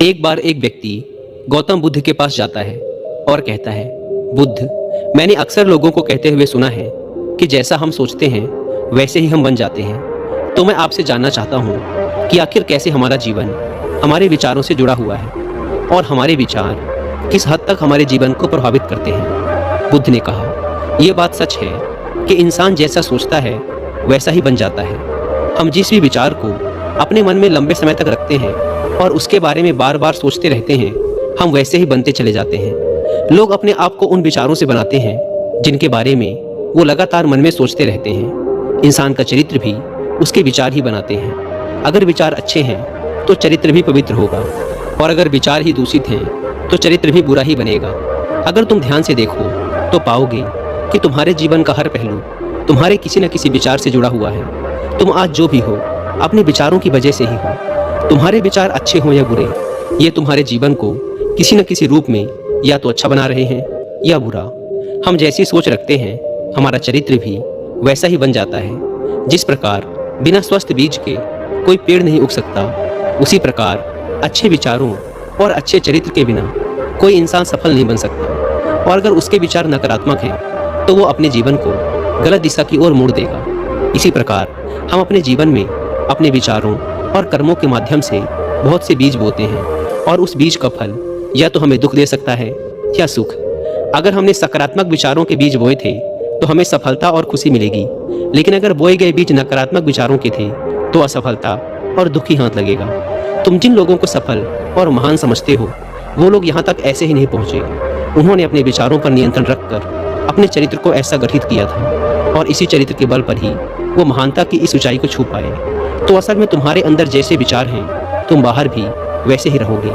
एक बार एक व्यक्ति गौतम बुद्ध के पास जाता है और कहता है, बुद्ध, मैंने अक्सर लोगों को कहते हुए सुना है कि जैसा हम सोचते हैं वैसे ही हम बन जाते हैं। तो मैं आपसे जानना चाहता हूँ कि आखिर कैसे हमारा जीवन हमारे विचारों से जुड़ा हुआ है और हमारे विचार किस हद तक हमारे जीवन को प्रभावित करते हैं। बुद्ध ने कहा, यह बात सच है कि इंसान जैसा सोचता है वैसा ही बन जाता है। हम जिस भी विचार को अपने मन में लंबे समय तक रखते हैं और उसके बारे में बार बार सोचते रहते हैं, हम वैसे ही बनते चले जाते हैं। लोग अपने आप को उन विचारों से बनाते हैं जिनके बारे में वो लगातार मन में सोचते रहते हैं। इंसान का चरित्र भी उसके विचार ही बनाते हैं। अगर विचार अच्छे हैं तो चरित्र भी पवित्र होगा, और अगर विचार ही दूषित हैं तो चरित्र भी बुरा ही बनेगा। अगर तुम ध्यान से देखो तो पाओगे कि तुम्हारे जीवन का हर पहलू तुम्हारे किसी न किसी विचार से जुड़ा हुआ है। तुम आज जो भी हो अपने विचारों की वजह से ही हो। तुम्हारे विचार अच्छे हों या बुरे, ये तुम्हारे जीवन को किसी न किसी रूप में या तो अच्छा बना रहे हैं या बुरा। हम जैसी सोच रखते हैं हमारा चरित्र भी वैसा ही बन जाता है। जिस प्रकार बिना स्वस्थ बीज के कोई पेड़ नहीं उग सकता, उसी प्रकार अच्छे विचारों और अच्छे चरित्र के बिना कोई इंसान सफल नहीं बन सकता। और अगर उसके विचार नकारात्मक हैं तो वो अपने जीवन को गलत दिशा की ओर मोड़ देगा। इसी प्रकार हम अपने जीवन में अपने विचारों और कर्मों के माध्यम से बहुत से बीज बोते हैं, और उस बीज का फल या तो हमें दुख दे सकता है या सुख। अगर हमने सकारात्मक विचारों के बीज बोए थे तो हमें सफलता और खुशी मिलेगी, लेकिन अगर बोए गए बीज नकारात्मक विचारों के थे तो असफलता और दुख ही हाथ लगेगा। तुम जिन लोगों को सफल और महान समझते हो वो लोग यहाँ तक ऐसे ही नहीं पहुँचे। उन्होंने अपने विचारों पर नियंत्रण रखकर अपने चरित्र को ऐसा गठित किया था, और इसी चरित्र के बल पर ही वो महानता की इस ऊंचाई को छू पाए। तो असल में तुम्हारे अंदर जैसे विचार हैं तुम बाहर भी वैसे ही रहोगे।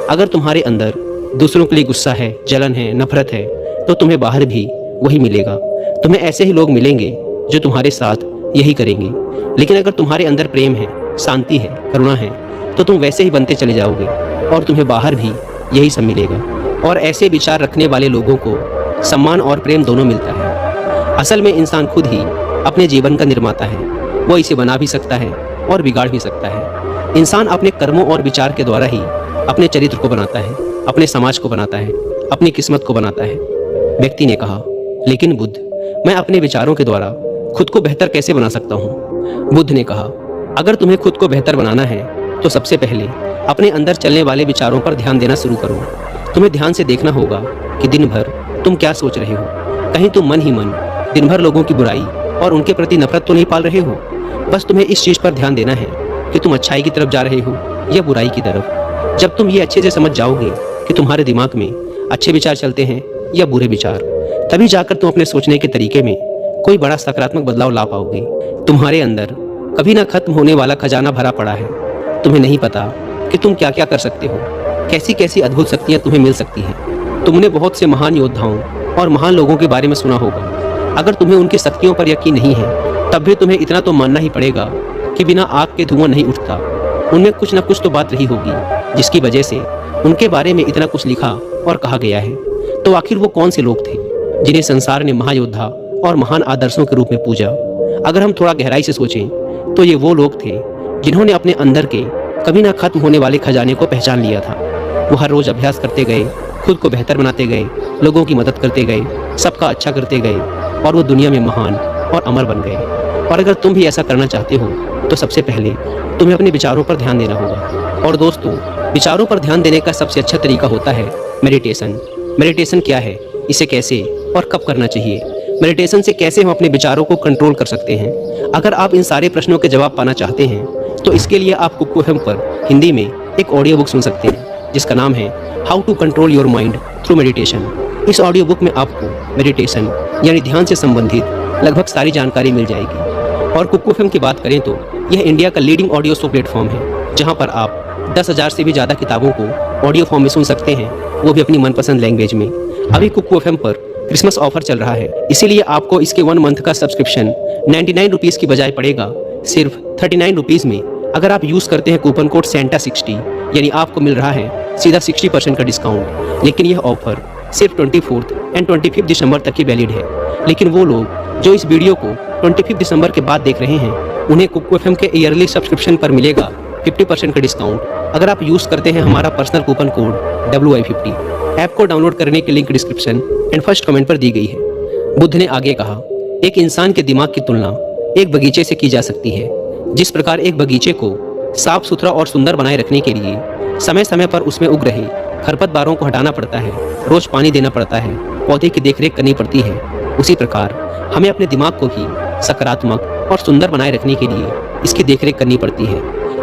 अगर तुम्हारे अंदर दूसरों के लिए गुस्सा है, जलन है, नफरत है, तो तुम्हें बाहर भी वही मिलेगा। तुम्हें ऐसे ही लोग मिलेंगे जो तुम्हारे साथ यही करेंगे। लेकिन अगर तुम्हारे अंदर प्रेम है, शांति है, करुणा है, तो तुम वैसे ही बनते चले जाओगे और तुम्हें बाहर भी यही सब मिलेगा। और ऐसे विचार रखने वाले लोगों को सम्मान और प्रेम दोनों मिलता है। असल में इंसान खुद ही अपने जीवन का निर्माता है। वो इसे बना भी सकता है और बिगाड़ भी सकता है। इंसान अपने कर्मों और विचार के द्वारा ही अपने चरित्र को बनाता है, अपने समाज को बनाता है, अपनी किस्मत को बनाता है। व्यक्ति ने कहा, लेकिन बुद्ध, मैं अपने विचारों के द्वारा खुद को बेहतर कैसे बना सकता हूँ? बुद्ध ने कहा, अगर तुम्हें खुद को बेहतर बनाना है तो सबसे पहले अपने अंदर चलने वाले विचारों पर ध्यान देना शुरू करो। तुम्हें ध्यान से देखना होगा कि दिन भर तुम क्या सोच रहे हो। कहीं तुम मन ही मन दिन भर लोगों की बुराई और उनके प्रति नफरत तो नहीं पाल रहे हो। बस तुम्हें इस चीज़ पर ध्यान देना है कि तुम अच्छाई की तरफ जा रहे हो या बुराई की तरफ। जब तुम ये अच्छे से समझ जाओगे कि तुम्हारे दिमाग में अच्छे विचार चलते हैं या बुरे विचार, तभी जाकर तुम अपने सोचने के तरीके में कोई बड़ा सकारात्मक बदलाव ला पाओगे। तुम्हारे अंदर कभी ना खत्म होने वाला खजाना भरा पड़ा है। तुम्हें नहीं पता कि तुम क्या क्या कर सकते हो, कैसी कैसी अद्भुत शक्तियाँ तुम्हें मिल सकती हैं। तुमने बहुत से महान योद्धाओं और महान लोगों के बारे में सुना होगा। अगर तुम्हें उनकी शक्तियों पर यकीन नहीं है तब भी तुम्हें इतना तो मानना ही पड़ेगा कि बिना आग के धुआं नहीं उठता। उनमें कुछ न कुछ तो बात रही होगी जिसकी वजह से उनके बारे में इतना कुछ लिखा और कहा गया है। तो आखिर वो कौन से लोग थे जिन्हें संसार ने महायोद्धा और महान आदर्शों के रूप में पूजा? अगर हम थोड़ा गहराई से सोचें तो ये वो लोग थे जिन्होंने अपने अंदर के कभी ना खत्म होने वाले खजाने को पहचान लिया था। वो हर रोज अभ्यास करते गए, खुद को बेहतर बनाते गए, लोगों की मदद करते गए, सबका अच्छा करते गए, और वो दुनिया में महान और अमर बन गए। और अगर तुम भी ऐसा करना चाहते हो तो सबसे पहले तुम्हें अपने विचारों पर ध्यान देना होगा। और दोस्तों, विचारों पर ध्यान देने का सबसे अच्छा तरीका होता है मेडिटेशन। मेडिटेशन क्या है, इसे कैसे और कब करना चाहिए, मेडिटेशन से कैसे हम अपने विचारों को कंट्रोल कर सकते हैं? अगर आप इन सारे प्रश्नों के जवाब पाना चाहते हैं तो इसके लिए आप कुकू एफएम पर हिंदी में एक ऑडियो बुक सुन सकते हैं जिसका नाम है how to control your mind through meditation. इस ऑडियो बुक में आपको मेडिटेशन यानी ध्यान से संबंधित लगभग सारी जानकारी मिल जाएगी। और कुकू एफएम की बात करें तो यह इंडिया का लीडिंग ऑडियो शो प्लेटफॉर्म है जहां पर आप 10,000 से भी ज़्यादा किताबों को ऑडियो फॉर्म में सुन सकते हैं, वो भी अपनी मनपसंद लैंग्वेज में। अभी कुकू एफएम पर क्रिसमस ऑफर चल रहा है, इसीलिए आपको इसके 1 मंथ का सब्सक्रिप्शन 99 रुपीज़ की बजाय पड़ेगा सिर्फ 39 रुपीज़ में। अगर आप यूज़ करते हैं कूपन कोड SANTA60, यानी आपको मिल रहा है सीधा 60% का डिस्काउंट। लेकिन यह ऑफर सिर्फ 24 एंड 25 दिसंबर तक ही वैलिड है। लेकिन वो लोग जो इस वीडियो को 25 दिसंबर के बाद देख रहे हैं उन्हें कुकू एफएम के ईयरली सब्सक्रिप्शन पर मिलेगा 50% का डिस्काउंट। अगर आप यूज़ करते हैं हमारा personal coupon code WI50। App को डाउनलोड करने की link description and first comment पर दी गई है। बुद्ध ने आगे कहा, एक इंसान के दिमाग की तुलना एक बगीचे से की जा सकती है। जिस प्रकार एक बगीचे को साफ सुथरा और सुंदर बनाए रखने के लिए समय समय पर उसमें उग रहे खरपतवारों को हटाना पड़ता है, रोज पानी देना पड़ता है, पौधे की देखरेख करनी पड़ती है, उसी प्रकार हमें अपने दिमाग को भी सकारात्मक और सुंदर बनाए रखने के लिए इसकी देखरेख करनी पड़ती है।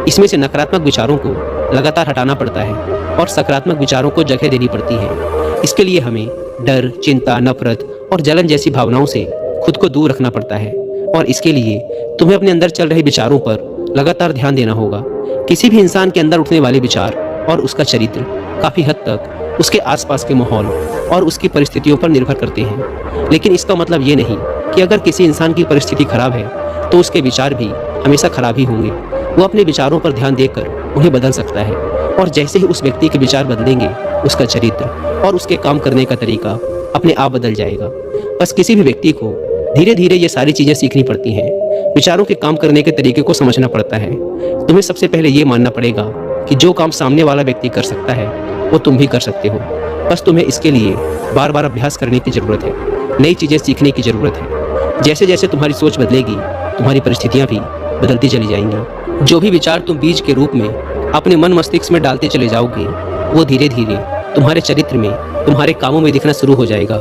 इसमें से नकारात्मक विचारों को लगातार हटाना पड़ता है और सकारात्मक विचारों को जगह देनी पड़ती है। इसके लिए हमें डर, चिंता, नफरत और जलन जैसी भावनाओं से खुद को दूर रखना पड़ता है। और इसके लिए तुम्हें अपने अंदर चल रहे विचारों पर लगातार ध्यान देना होगा। किसी भी इंसान के अंदर उठने वाले विचार और उसका चरित्र काफ़ी हद तक उसके आसपास के माहौल और उसकी परिस्थितियों पर निर्भर करते हैं। लेकिन इसका मतलब ये नहीं कि अगर किसी इंसान की परिस्थिति खराब है तो उसके विचार भी हमेशा खराब ही होंगे। वो अपने विचारों पर ध्यान देकर उन्हें बदल सकता है, और जैसे ही उस व्यक्ति के विचार बदलेंगे उसका चरित्र और उसके काम करने का तरीका अपने आप बदल जाएगा। बस किसी भी व्यक्ति को धीरे धीरे ये सारी चीज़ें सीखनी पड़ती हैं। विचारों के काम करने के तरीके को समझना पड़ता है। तुम्हें सबसे पहले ये मानना पड़ेगा कि जो काम सामने वाला व्यक्ति कर सकता है वो तुम भी कर सकते हो। बस तुम्हें इसके लिए बार बार अभ्यास करने की ज़रूरत है, नई चीज़ें सीखने की ज़रूरत है। जैसे जैसे तुम्हारी सोच बदलेगी तुम्हारी परिस्थितियाँ भी बदलती चली जाएंगी। जो भी विचार तुम बीज के रूप में अपने मन मस्तिष्क में डालते चले जाओगे वो धीरे धीरे तुम्हारे चरित्र में, तुम्हारे कामों में दिखना शुरू हो जाएगा।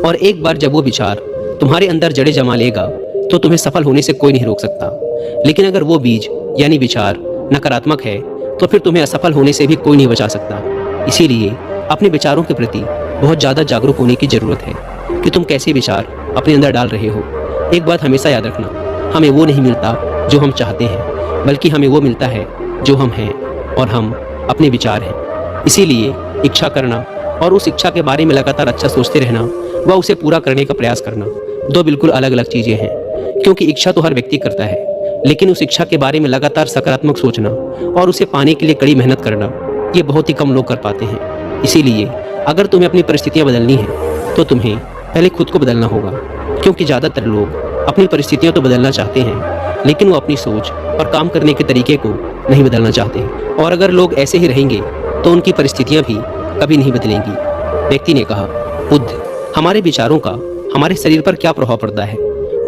और एक बार जब वो विचार तुम्हारे अंदर जड़ें जमा लेगा तो तुम्हें सफल होने से कोई नहीं रोक सकता। लेकिन अगर वो बीज यानी विचार नकारात्मक है तो फिर तुम्हें असफल होने से भी कोई नहीं बचा सकता। इसीलिए अपने विचारों के प्रति बहुत ज़्यादा जागरूक होने की ज़रूरत है कि तुम कैसे विचार अपने अंदर डाल रहे हो। एक बात हमेशा याद रखना, हमें वो नहीं मिलता जो हम चाहते हैं, बल्कि हमें वो मिलता है जो हम हैं, और हम अपने विचार हैं। इसीलिए इच्छा करना और उस इच्छा के बारे में लगातार अच्छा सोचते रहना व उसे पूरा करने का प्रयास करना दो बिल्कुल अलग अलग चीज़ें हैं। क्योंकि इच्छा तो हर व्यक्ति करता है, लेकिन उस इच्छा के बारे में लगातार सकारात्मक सोचना और उसे पाने के लिए कड़ी मेहनत करना ये बहुत ही कम लोग कर पाते हैं। इसीलिए अगर तुम्हें अपनी परिस्थितियाँ बदलनी हैं तो तुम्हें पहले खुद को बदलना होगा। क्योंकि ज़्यादातर लोग अपनी परिस्थितियाँ तो बदलना चाहते हैं, लेकिन वो अपनी सोच और काम करने के तरीके को नहीं बदलना चाहते। और अगर लोग ऐसे ही रहेंगे तो उनकी परिस्थितियाँ भी कभी नहीं बदलेंगी। व्यक्ति ने कहा, बुद्ध, हमारे विचारों का हमारे शरीर पर क्या प्रभाव पड़ता है?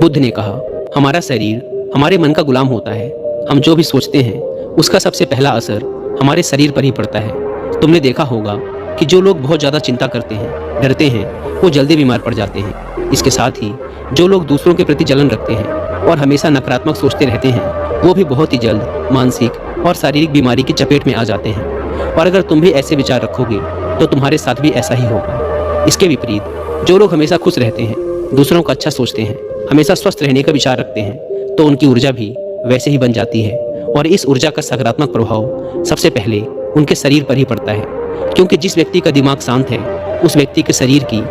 बुद्ध ने कहा, हमारा शरीर हमारे मन का गुलाम होता है। हम जो भी सोचते हैं उसका सबसे पहला असर हमारे शरीर पर ही पड़ता है। तुमने देखा होगा कि जो लोग बहुत ज़्यादा चिंता करते हैं, डरते हैं, वो जल्दी बीमार पड़ जाते हैं। इसके साथ ही जो लोग दूसरों के प्रति जलन रखते हैं और हमेशा नकारात्मक सोचते रहते हैं वो भी बहुत ही जल्द मानसिक और शारीरिक बीमारी की चपेट में आ जाते हैं। और अगर तुम भी ऐसे विचार रखोगे तो तुम्हारे साथ भी ऐसा ही होगा। इसके विपरीत जो लोग हमेशा खुश रहते हैं, दूसरों का अच्छा सोचते हैं, हमेशा स्वस्थ रहने का विचार रखते हैं, तो उनकी ऊर्जा भी वैसे ही बन जाती है। और इस ऊर्जा का सकारात्मक प्रभाव सबसे पहले उनके शरीर पर ही पड़ता है। क्योंकि जिस व्यक्ति का दिमाग शांत है उस व्यक्ति के शरीर की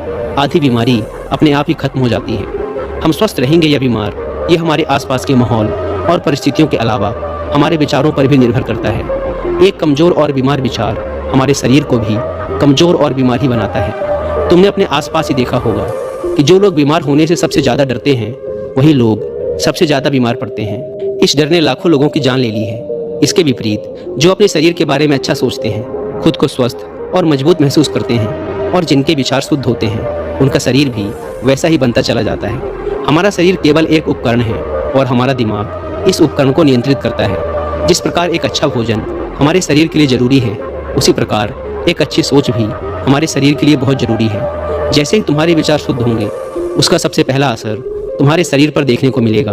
आधी बीमारी अपने आप ही खत्म हो जाती है। हम स्वस्थ रहेंगे या बीमार, ये हमारे आसपास के माहौल और परिस्थितियों के अलावा हमारे विचारों पर भी निर्भर करता है। एक कमज़ोर और बीमार विचार हमारे शरीर को भी कमज़ोर और बीमार ही बनाता है। तुमने अपने आसपास ही देखा होगा कि जो लोग बीमार होने से सबसे ज़्यादा डरते हैं वही लोग सबसे ज़्यादा बीमार पड़ते हैं। इस डर ने लाखों लोगों की जान ले ली है। इसके विपरीत जो अपने शरीर के बारे में अच्छा सोचते हैं, खुद को स्वस्थ और मजबूत महसूस करते हैं और जिनके विचार शुद्ध होते हैं, उनका शरीर भी वैसा ही बनता चला जाता है। हमारा शरीर केवल एक उपकरण है और हमारा दिमाग इस उपकरण को नियंत्रित करता है। जिस प्रकार एक अच्छा भोजन हमारे शरीर के लिए ज़रूरी है, उसी प्रकार एक अच्छी सोच भी हमारे शरीर के लिए बहुत ज़रूरी है। जैसे ही तुम्हारे विचार शुद्ध होंगे उसका सबसे पहला असर तुम्हारे शरीर पर देखने को मिलेगा।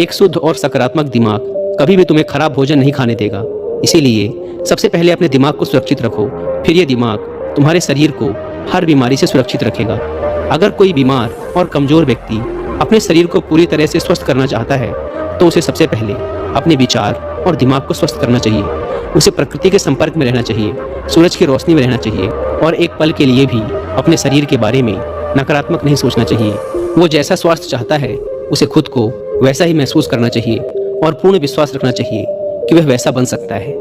एक शुद्ध और सकारात्मक दिमाग कभी भी तुम्हें खराब भोजन नहीं खाने देगा। इसीलिए सबसे पहले अपने दिमाग को सुरक्षित रखो, फिर ये दिमाग तुम्हारे शरीर को हर बीमारी से सुरक्षित रखेगा। अगर कोई बीमार और कमज़ोर व्यक्ति अपने शरीर को पूरी तरह से स्वस्थ करना चाहता है तो उसे सबसे पहले अपने विचार और दिमाग को स्वस्थ करना चाहिए। उसे प्रकृति के संपर्क में रहना चाहिए, सूरज की रोशनी में रहना चाहिए और एक पल के लिए भी अपने शरीर के बारे में नकारात्मक नहीं सोचना चाहिए। वो जैसा स्वास्थ्य चाहता है उसे खुद को वैसा ही महसूस करना चाहिए और पूर्ण विश्वास रखना चाहिए कि वह वैसा बन सकता है।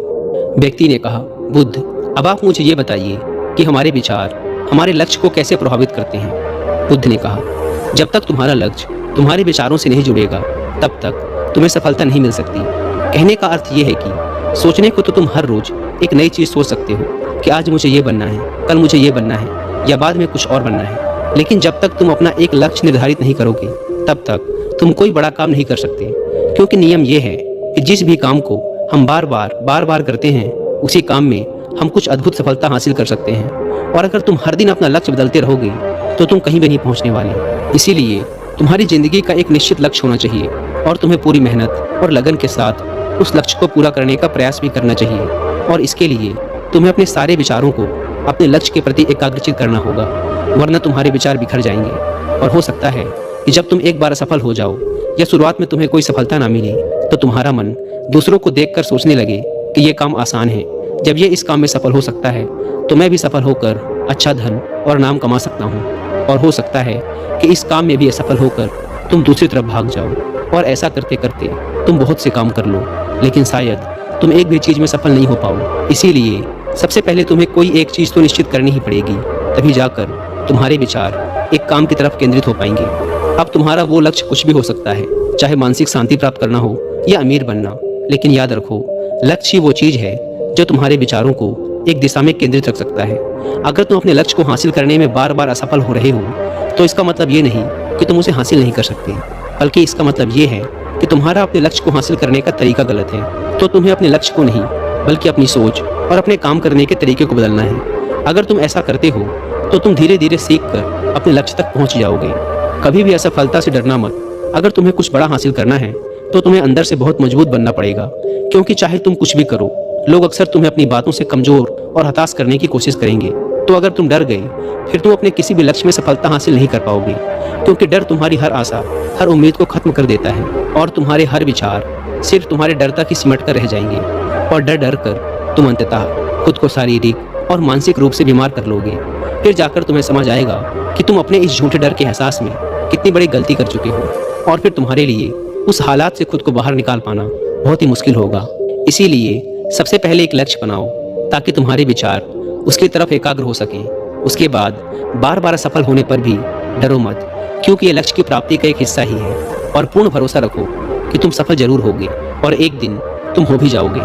व्यक्ति ने कहा, बुद्ध, अब आप मुझे ये बताइए कि हमारे विचार हमारे लक्ष्य को कैसे प्रभावित करते हैं? बुद्ध ने कहा, जब तक तुम्हारा लक्ष्य तुम्हारे विचारों से नहीं जुड़ेगा तब तक तुम्हें सफलता नहीं मिल सकती। कहने का अर्थ ये है कि सोचने को तो तुम हर रोज एक नई चीज़ सोच सकते हो कि आज मुझे ये बनना है, कल मुझे ये बनना है या बाद में कुछ और बनना है। लेकिन जब तक तुम अपना एक लक्ष्य निर्धारित नहीं करोगे तब तक तुम कोई बड़ा काम नहीं कर सकते, क्योंकि नियम ये है कि जिस भी काम को हम बार बार करते हैं उसी काम में हम कुछ अद्भुत सफलता हासिल कर सकते हैं। और अगर तुम हर दिन अपना लक्ष्य बदलते रहोगे तो तुम कहीं भी नहीं पहुंचने वाले। इसीलिए तुम्हारी ज़िंदगी का एक निश्चित लक्ष्य होना चाहिए और तुम्हें पूरी मेहनत और लगन के साथ उस लक्ष्य को पूरा करने का प्रयास भी करना चाहिए। और इसके लिए तुम्हें अपने सारे विचारों को अपने लक्ष्य के प्रति एकाग्रचित करना होगा, वरना तुम्हारे विचार बिखर जाएंगे। और हो सकता है कि जब तुम एक बार असफल हो जाओ या शुरुआत में तुम्हें कोई सफलता ना मिले तो तुम्हारा मन दूसरों को देखकर सोचने लगे कि ये काम आसान है, जब ये इस काम में सफल हो सकता है तो मैं भी सफल होकर अच्छा धन और नाम कमा सकता हूँ। और हो सकता है कि इस काम में भी असफल होकर तुम दूसरी तरफ भाग जाओ और ऐसा करते करते तुम बहुत से काम कर लो, लेकिन शायद तुम एक भी चीज़ में सफल नहीं हो पाओ। इसीलिए सबसे पहले तुम्हें कोई एक चीज़ तो निश्चित करनी ही पड़ेगी, तभी जाकर तुम्हारे विचार एक काम की तरफ केंद्रित हो पाएंगे। अब तुम्हारा वो लक्ष्य कुछ भी हो सकता है, चाहे मानसिक शांति प्राप्त करना हो या अमीर बनना, लेकिन याद रखो लक्ष्य ही वो चीज़ है जो तुम्हारे विचारों को एक दिशा में केंद्रित रख सकता है। अगर तुम अपने लक्ष्य को हासिल करने में बार बार असफल हो रहे हो तो इसका मतलब ये नहीं कि तुम उसे हासिल नहीं कर सकते, बल्कि इसका मतलब ये है कि तुम्हारा अपने लक्ष्य को हासिल करने का तरीका गलत है। तो तुम्हें अपने लक्ष्य को नहीं बल्कि अपनी सोच और अपने काम करने के तरीके को बदलना है। अगर तुम ऐसा करते हो तो तुम धीरे धीरे सीख कर अपने लक्ष्य तक पहुंच जाओगे। कभी भी असफलता से डरना मत। अगर तुम्हें कुछ बड़ा हासिल करना है तो तुम्हें अंदर से बहुत मजबूत बनना पड़ेगा, क्योंकि चाहे तुम कुछ भी करो लोग अक्सर तुम्हें अपनी बातों से कमजोर और हताश करने की कोशिश करेंगे। तो अगर तुम डर गए फिर तुम अपने किसी भी लक्ष्य में सफलता हासिल नहीं कर पाओगे, क्योंकि डर तुम्हारी हर आशा, हर उम्मीद को खत्म कर देता है और तुम्हारे हर विचार सिर्फ तुम्हारे डर तक ही सिमट कर रह जाएंगे। और डर कर तुम अंततः खुद को शारीरिक और मानसिक रूप से बीमार कर लोगे। फिर जाकर तुम्हें समझ आएगा कि तुम अपने इस झूठे डर के एहसास में कितनी बड़ी गलती कर चुके हो, और फिर तुम्हारे लिए उस हालात से खुद को बाहर निकाल पाना बहुत ही मुश्किल होगा। इसीलिए सबसे पहले एक लक्ष्य बनाओ ताकि तुम्हारे विचार उसकी तरफ एकाग्र हो सकें। उसके बाद बार बार असफल होने पर भी डरो मत, क्योंकि ये लक्ष्य की प्राप्ति का एक हिस्सा ही है। और पूर्ण भरोसा रखो कि तुम सफल जरूर होगे और एक दिन तुम हो भी जाओगे।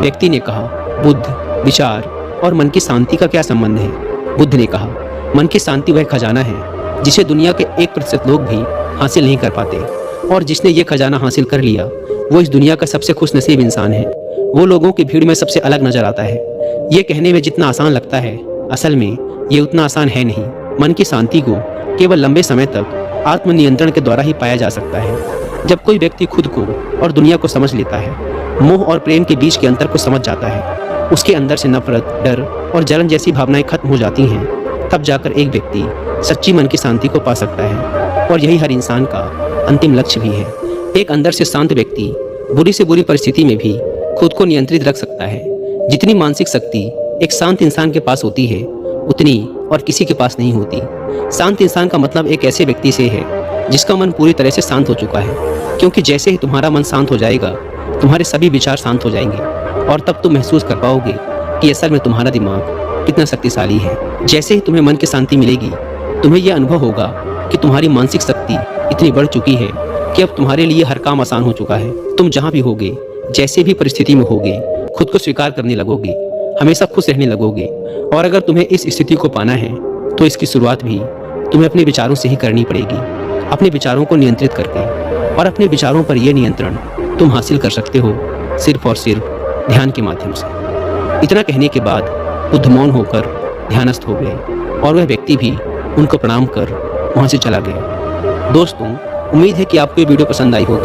व्यक्ति ने कहा, बुद्ध, विचार और मन की शांति का क्या संबंध है? बुद्ध ने कहा, मन की शांति वह खजाना है जिसे दुनिया के 1% लोग भी हासिल नहीं कर पाते, और जिसने ये खजाना हासिल कर लिया वो इस दुनिया का सबसे खुशनसीब इंसान है। वो लोगों की भीड़ में सबसे अलग नजर आता है। ये कहने में जितना आसान लगता है, असल में ये उतना आसान है नहीं। मन की शांति को केवल लंबे समय तक आत्मनियंत्रण के द्वारा ही पाया जा सकता है। जब कोई व्यक्ति खुद को और दुनिया को समझ लेता है, मोह और प्रेम के बीच के अंतर को समझ जाता है, उसके अंदर से नफरत, डर और जलन जैसी भावनाएं खत्म हो जाती हैं, तब जाकर एक व्यक्ति सच्ची मन की शांति को पा सकता है। और यही हर इंसान का अंतिम लक्ष्य भी है। एक अंदर से शांत व्यक्ति बुरी से बुरी परिस्थिति में भी खुद को नियंत्रित रख सकता है। जितनी मानसिक शक्ति एक शांत इंसान के पास होती है उतनी और किसी के पास नहीं होती। शांत इंसान का मतलब एक ऐसे व्यक्ति से है जिसका मन पूरी तरह से शांत हो चुका है, क्योंकि जैसे ही तुम्हारा मन शांत हो जाएगा तुम्हारे सभी विचार शांत हो जाएंगे, और तब तुम महसूस कर पाओगे कि असल में तुम्हारा दिमाग कितना शक्तिशाली है। जैसे ही तुम्हें मन की शांति मिलेगी तुम्हें यह अनुभव होगा कि तुम्हारी मानसिक शक्ति इतनी बढ़ चुकी है कि अब तुम्हारे लिए हर काम आसान हो चुका है। तुम जहाँ भी होगे, जैसे भी परिस्थिति में होगे, खुद को स्वीकार करने लगोगे, हमेशा खुश रहने लगोगे। और अगर तुम्हें इस स्थिति को पाना है तो इसकी शुरुआत भी तुम्हें अपने विचारों से ही करनी पड़ेगी, अपने विचारों को नियंत्रित करके। और अपने विचारों पर यह नियंत्रण तुम हासिल कर सकते हो सिर्फ और सिर्फ ध्यान के माध्यम से। इतना कहने के बाद बुद्ध मौन होकर ध्यानस्थ हो गए, और वह व्यक्ति भी उनको प्रणाम कर वहाँ से चला गया। दोस्तों, उम्मीद है कि आपको ये वीडियो पसंद आई होगी।